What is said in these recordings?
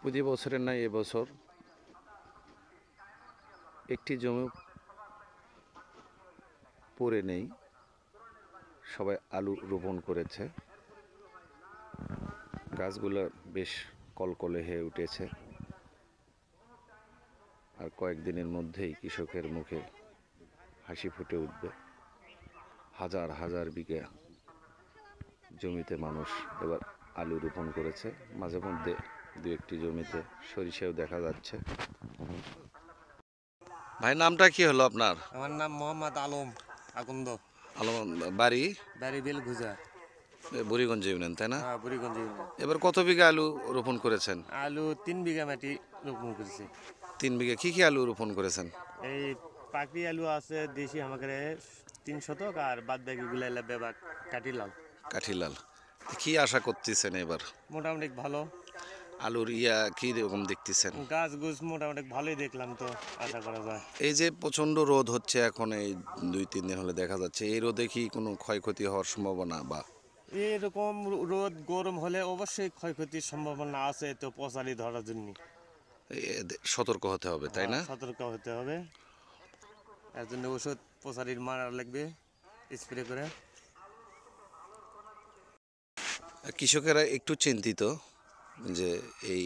প্রতি বছরের ন্যায় এবছর একটি জমি পড়ে নেই, সবাই আলু রোপণ করেছে। গাছগুলো বেশ কলকলে হয়ে উঠেছে, আর কয়েকদিনের মধ্যেই কৃষকের মুখে হাসি ফুটে উঠবে। হাজার হাজার বিঘা জমিতে মানুষ এবার আলু রোপণ করেছে। মাঝে মধ্যে দু একটি জমিতে সরিষাও দেখা যাচ্ছে। ভাই, নামটা কি হলো আপনার? আমার নাম মোহাম্মদ আলম আকন্দ। আলম, বাড়ি বাড়ি বেলঘুজা, বুড়িগঞ্জ ইউনিয়ন, তাই না? হ্যাঁ, বুড়িগঞ্জ ইউনিয়ন। এবার কত বিঘা আলু রোপণ করেছেন? আলু 3 বিঘা মাটি রোপণ করেছি। 3 বিঘা। কি কি আলু রোপণ করেছেন? এই পাকড়ি আলু আছে দেশি আমাদের 3 শতক, আর বাদ বাকি গুলা বেবাক কাটি লাল। কাঠিলাল। কি আশা করতেছেন এবার? মোটামুটি ভালো। আলুর কি রকম দেখতেছেন? গাছ গুছ মোটামুটি ভালোই দেখলাম, তো আশা করা যায়। এই যে প্রচন্ড রোদ হচ্ছে এখন, এই 2-3 দিন হলে দেখা যাচ্ছে, এই রোদে কি কোনো ক্ষয়ক্ষতি হওয়ার সম্ভাবনা বা? এরকম রোদ গরম হলে অবশ্যই ক্ষয়ক্ষতির সম্ভাবনা আছে, তো পচারি ধরার জন্য সতর্ক হতে হবে, তাই না? সতর্ক হতে হবে। এর জন্য ওষুধ পচারির মারা লাগবে, স্প্রে করে। কৃষকেরা একটু চিন্তিত যে এই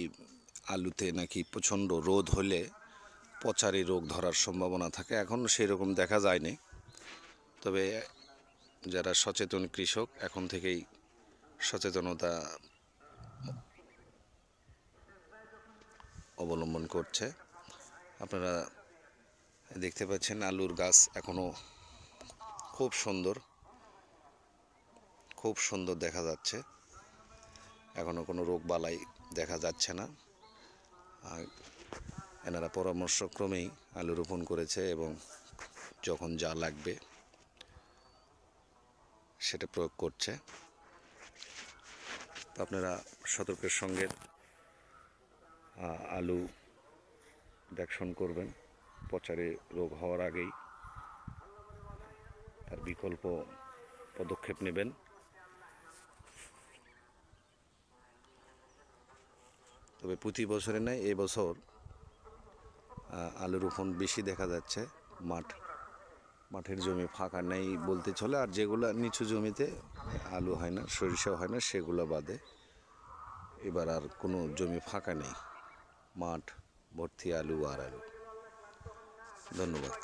আলুতে নাকি প্রচণ্ড রোদ হলে পচারি রোগ ধরার সম্ভাবনা থাকে। এখন সেরকম দেখা যায়নি, তবে যারা সচেতন কৃষক এখন থেকেই সচেতনতা অবলম্বন করছে। আপনারা দেখতে পাচ্ছেন আলুর গাছ এখনও খুব সুন্দর, খুব সুন্দর দেখা যাচ্ছে। এখনও কোনো রোগ বালাই দেখা যাচ্ছে না। এনারা পরামর্শক্রমেই আলু রোপণ করেছে এবং যখন যা লাগবে সেটা প্রয়োগ করছে। তো আপনারা সতর্কের সঙ্গে আলু দেখশন করবেন। পচারে রোগ হওয়ার আগেই তার বিকল্প পদক্ষেপ নেবেন। তবে প্রতি বছরে নয়, এবছর আলু রোপণ বেশি দেখা যাচ্ছে। মাঠের জমি ফাঁকা নেই বলতে চলে, আর যেগুলো নিচু জমিতে আলু হয় না, সরিষাও হয় না, সেগুলো বাদে এবার আর কোনো জমি ফাঁকা নেই। মাঠ ভর্তি আলু আর আলু। ধন্যবাদ।